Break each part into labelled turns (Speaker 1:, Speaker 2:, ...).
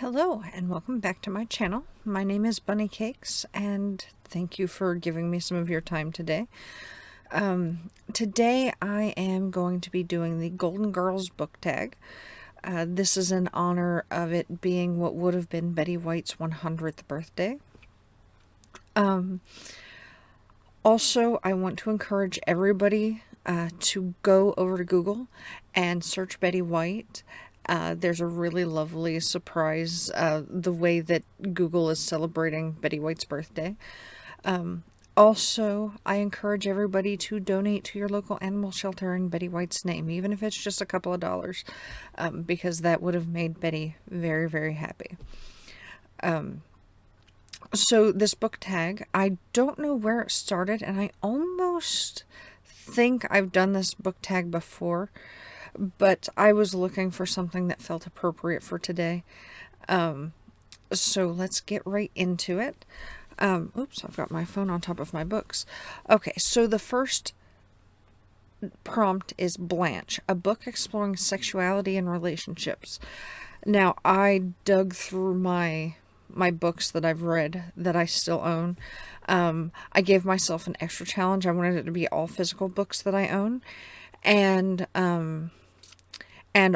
Speaker 1: Hello and welcome back to my channel. My name is Bunny Cakes and thank you for giving me some of your time today. Today I am going to be doing the Golden Girls book tag. This is in honor of it being what would have been Betty White's 100th birthday. Also, I want to encourage everybody to go over to Google and search Betty White. There's a really lovely surprise, the way that Google is celebrating Betty White's birthday. Also, I encourage everybody to donate to your local animal shelter in Betty White's name, even if it's just a couple of dollars, because that would have made Betty very, very happy. So this book tag, I don't know where it started, and I almost think I've done this book tag before, but I was looking for something that felt appropriate for today. So let's get right into it. Oops, I've got my phone on top of my books. Okay, so the first prompt is Blanche, a book exploring sexuality and relationships. Now, I dug through my books that I've read that I still own. I gave myself an extra challenge. I wanted it to be all physical books that I own, and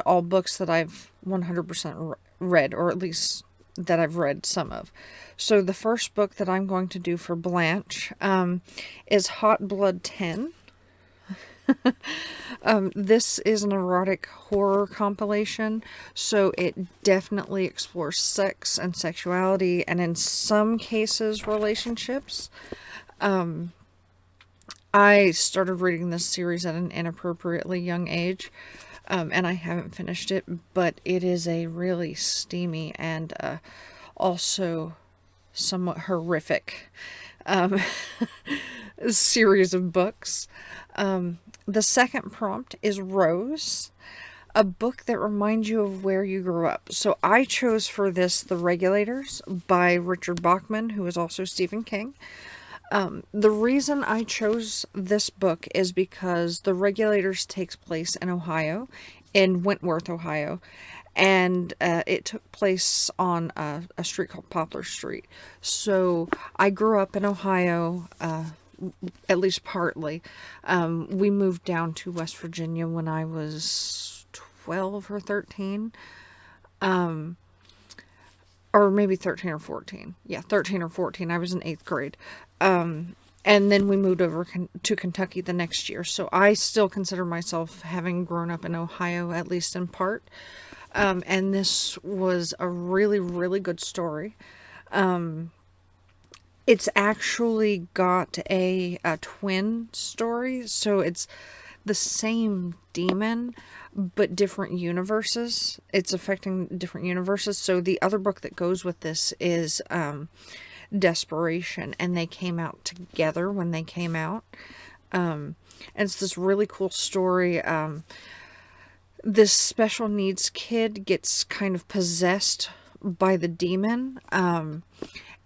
Speaker 1: all books that I've 100% read, or at least that I've read some of. So the first book that I'm going to do for Blanche is Hot Blood 10. This is an erotic horror compilation, so it definitely explores sex and sexuality, and in some cases, relationships. I started reading this series at an inappropriately young age, and I haven't finished it, but it is a really steamy and also somewhat horrific series of books. The second prompt is Rose, a book that reminds you of where you grew up. So I chose for this The Regulators by Richard Bachman, who is also Stephen King. The reason I chose this book is because The Regulators takes place in Ohio, in Wentworth, Ohio, and it took place on a street called Poplar Street. So I grew up in Ohio, at least partly. We moved down to West Virginia when I was 12 or 13. Or maybe 13 or 14. Yeah, 13 or 14. I was in 8th grade. And then we moved over to Kentucky the next year. So I still consider myself having grown up in Ohio, at least in part. And this was a really, really good story. It's actually got a twin story. So it's the same demon, but different universes. It's affecting different universes. So the other book that goes with this is Desperation, and they came out together when they came out. And it's this really cool story. This special needs kid gets kind of possessed by the demon, and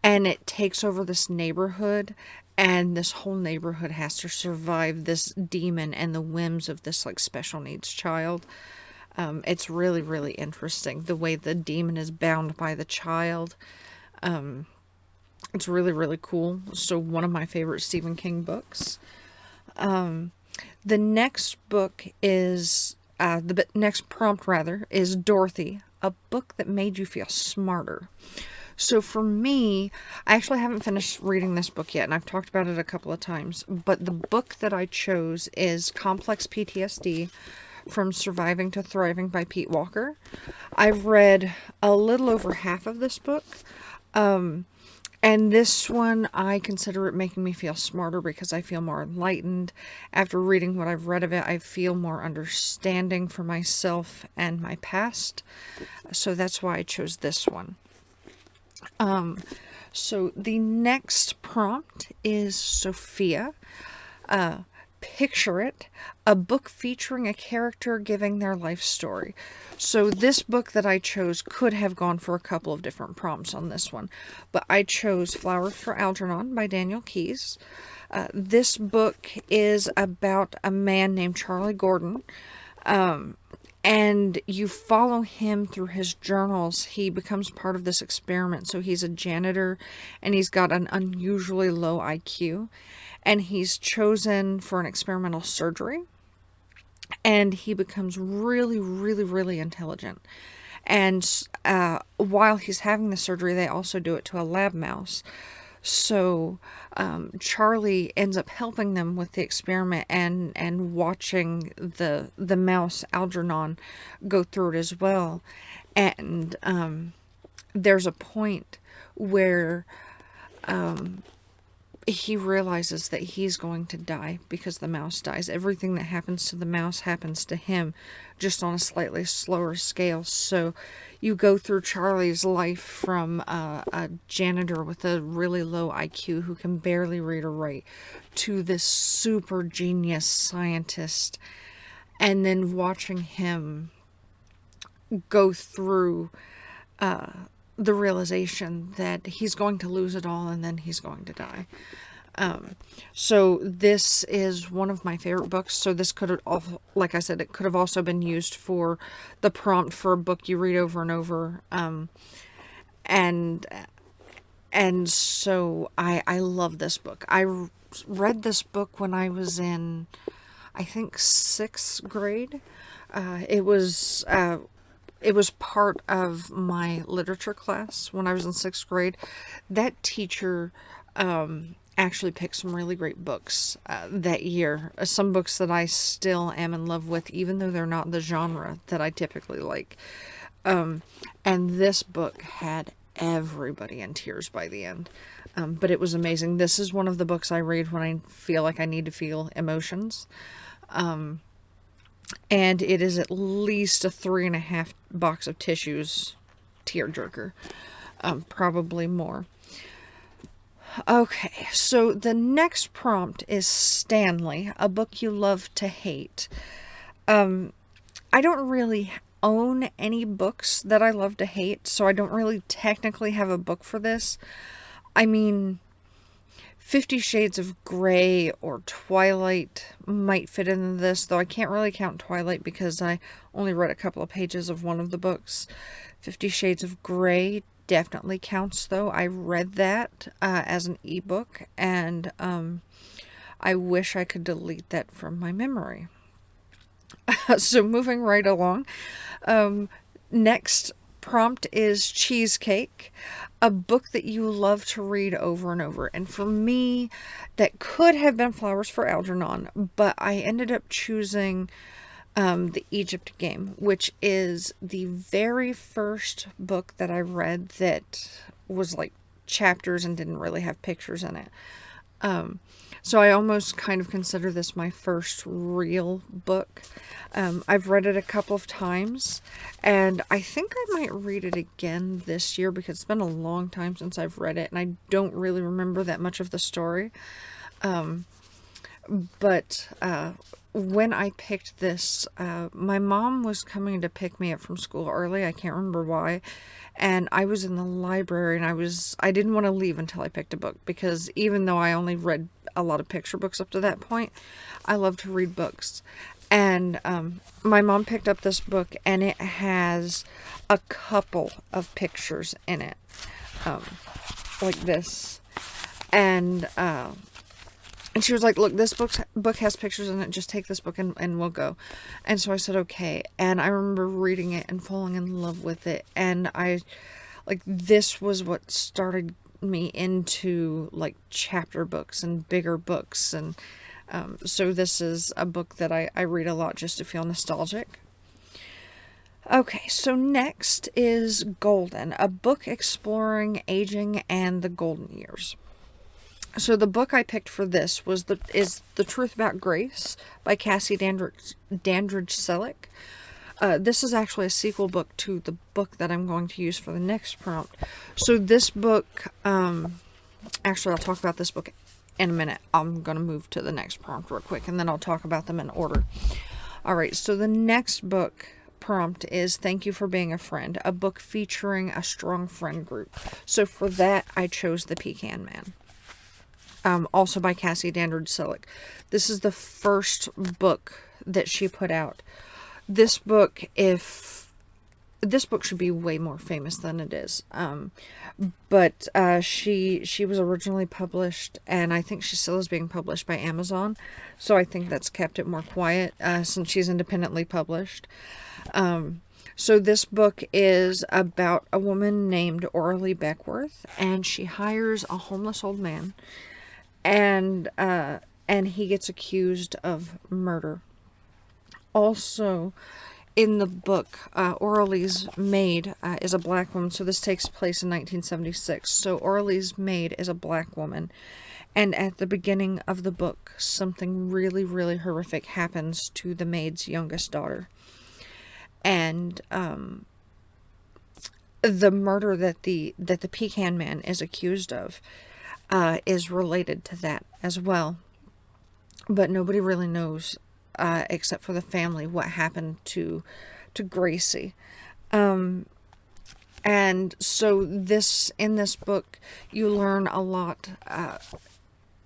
Speaker 1: it takes over this neighborhood, and this whole neighborhood has to survive this demon and the whims of this like special needs child. It's really, really interesting the way the demon is bound by the child. It's really, really cool. So one of my favorite Stephen King books. The next book is, the next prompt rather, is Dorothy, a book that made you feel smarter. So for me, I actually haven't finished reading this book yet, and I've talked about it a couple of times, but the book that I chose is Complex PTSD, From Surviving to Thriving by Pete Walker. I've read a little over half of this book, and this one, I consider it making me feel smarter because I feel more enlightened. After reading what I've read of it, I feel more understanding for myself and my past. So that's why I chose this one. So the next prompt is Sophia. Picture It, a book featuring a character giving their life story. So this book that I chose could have gone for a couple of different prompts on this one, but I chose Flowers for Algernon by Daniel Keyes. This book is about a man named Charlie Gordon, And you follow him through his journals. He becomes part of this experiment. So he's a janitor, and he's got an unusually low IQ, and he's chosen for an experimental surgery, and he becomes really, really, really intelligent. And while he's having the surgery, they also do it to a lab mouse. So Charlie ends up helping them with the experiment and watching the mouse Algernon go through it as well. And there's a point where he realizes that he's going to die because the mouse dies. Everything that happens to the mouse happens to him, just on a slightly slower scale. So you go through Charlie's life from a janitor with a really low IQ who can barely read or write to this super genius scientist, and then watching him go through the realization that he's going to lose it all and then he's going to die. So this is one of my favorite books. So this could have, like I said, it could have also been used for the prompt for a book you read over and over. And so I love this book. I read this book when I was in, I think, 6th grade. It was part of my literature class when I was in 6th grade. That teacher actually picked some really great books that year. Some books that I still am in love with, even though they're not the genre that I typically like. And this book had everybody in tears by the end. But it was amazing. This is one of the books I read when I feel like I need to feel emotions. And it is at least a 3.5 box of tissues tearjerker. Probably more. Okay, so the next prompt is Stanley, a book you love to hate. I don't really own any books that I love to hate, so I don't really technically have a book for this. I mean, 50 Shades of Grey or Twilight might fit into this, though I can't really count Twilight because I only read a couple of pages of one of the books. 50 Shades of Grey definitely counts, though. I read that as an ebook, and I wish I could delete that from my memory. So moving right along, next prompt is Cheesecake, a book that you love to read over and over. And for me, that could have been Flowers for Algernon, but I ended up choosing the Egypt Game, which is the very first book that I read that was like chapters and didn't really have pictures in it. So I almost kind of consider this my first real book. I've read it a couple of times, and I think I might read it again this year because it's been a long time since I've read it, and I don't really remember that much of the story. But when I picked this, my mom was coming to pick me up from school early. I can't remember why. And I was in the library, and I didn't want to leave until I picked a book, because even though I only read a lot of picture books up to that point, I love to read books. And my mom picked up this book, and it has a couple of pictures in it, like this. And she was like, look, this book has pictures in it. Just take this book and we'll go. And so I said, okay. And I remember reading it and falling in love with it. And this was what started me into, like, chapter books and bigger books. And so this is a book that I read a lot just to feel nostalgic. Okay, so next is Golden, a book exploring aging and the golden years. So the book I picked for this is The Truth About Grace by Cassie Dandridge Selleck. This is actually a sequel book to the book that I'm going to use for the next prompt. So this book, actually I'll talk about this book in a minute. I'm going to move to the next prompt real quick, and then I'll talk about them in order. Alright, so the next book prompt is Thank You for Being a Friend, a book featuring a strong friend group. So for that, I chose The Pecan Man. Also by Cassie Dandridge Selleck. This is the first book that she put out. this book, if this book should be way more famous than it is. But she was originally published, and I think she still is being published by Amazon. So I think that's kept it more quiet since she's independently published. So this book is about a woman named Orly Beckworth, and she hires a homeless old man, and he gets accused of murder. Also, in the book, Orly's maid is a black woman, so this takes place in 1976. So Orly's maid is a black woman, and at the beginning of the book, something really, really horrific happens to the maid's youngest daughter. And the murder that the Pecan Man is accused of is related to that as well. But nobody really knows, except for the family, what happened to Gracie. And so in this book, you learn a lot.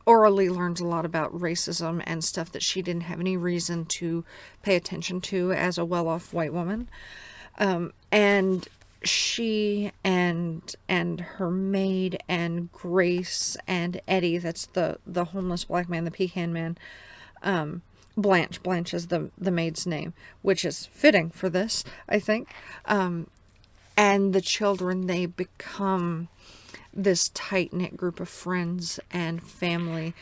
Speaker 1: Orally learns a lot about racism and stuff that she didn't have any reason to pay attention to as a well-off white woman. And she and her maid and Grace and Eddie, that's the homeless black man, the Pecan Man, Blanche is the maid's name, which is fitting for this, I think. And the children, they become this tight-knit group of friends and family,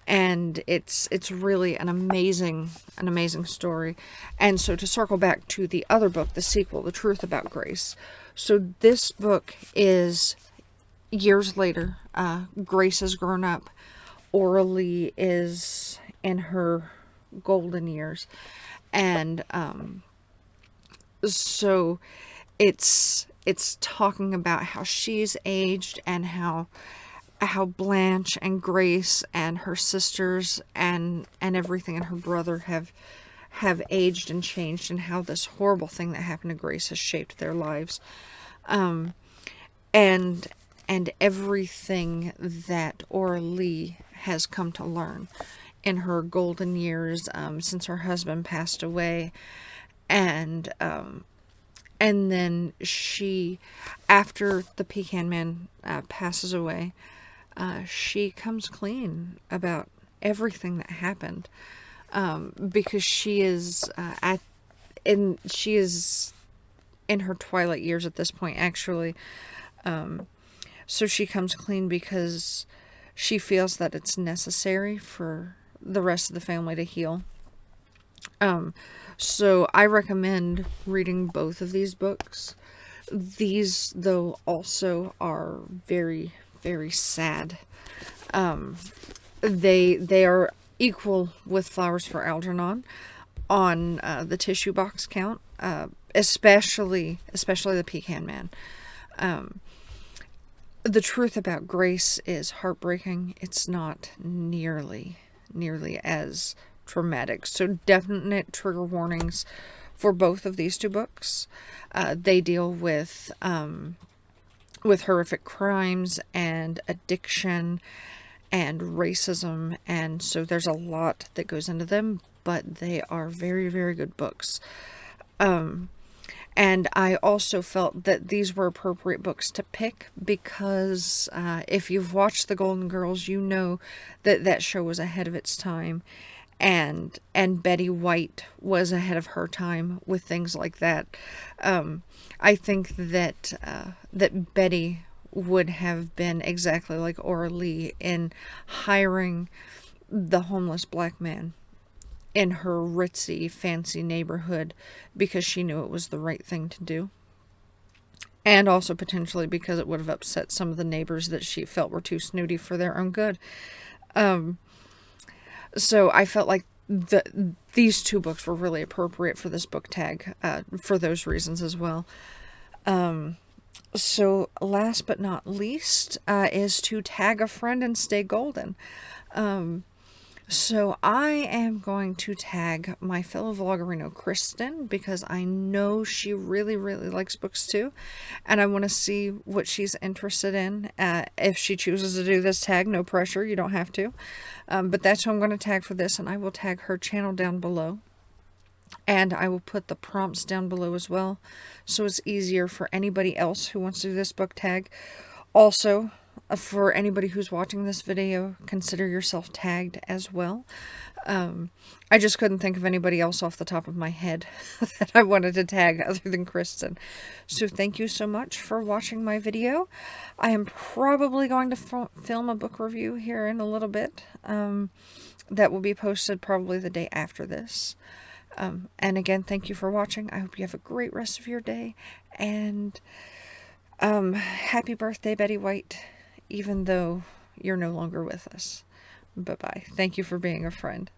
Speaker 1: and it's really an amazing story. And so to circle back to the other book, the sequel, The Truth About Grace. So this book is years later. Grace has grown up. Orly is in her golden years, and so it's talking about how she's aged, and how Blanche and Grace and her sisters and everything, and her brother have aged and changed, and how this horrible thing that happened to Grace has shaped their lives, and everything that Orly has come to learn in her golden years since her husband passed away. And then she, after the Pecan Man passes away, she comes clean about everything that happened, because she is in her twilight years at this point, actually. So she comes clean because she feels that it's necessary for the rest of the family to heal. So I recommend reading both of these books. These, though, also are very, very sad. They are equal with Flowers for Algernon on the tissue box count, especially the Pecan Man. The Truth About Grace is heartbreaking. It's not nearly as traumatic. So definite trigger warnings for both of these two books. They deal with horrific crimes and addiction and racism, and so there's a lot that goes into them, but they are very, very good books. And I also felt that these were appropriate books to pick because if you've watched The Golden Girls, you know that show was ahead of its time. And Betty White was ahead of her time with things like that. I think that Betty would have been exactly like Orly in hiring the homeless black man in her ritzy, fancy neighborhood because she knew it was the right thing to do. And also potentially because it would have upset some of the neighbors that she felt were too snooty for their own good. So I felt like these two books were really appropriate for this book tag, for those reasons as well. So last but not least is to tag a friend and stay golden. So I am going to tag my fellow vloggerino, Kristen, because I know she really, really likes books too. And I want to see what she's interested in. If she chooses to do this tag, no pressure, you don't have to. But that's who I'm going to tag for this, and I will tag her channel down below. And I will put the prompts down below as well, so it's easier for anybody else who wants to do this book tag. Also, for anybody who's watching this video, consider yourself tagged as well. I just couldn't think of anybody else off the top of my head that I wanted to tag other than Kristen. So thank you so much for watching my video. I am probably going to film a book review here in a little bit. That will be posted probably the day after this. And again, thank you for watching. I hope you have a great rest of your day. And happy birthday, Betty White, even though you're no longer with us. Bye-bye. Thank you for being a friend.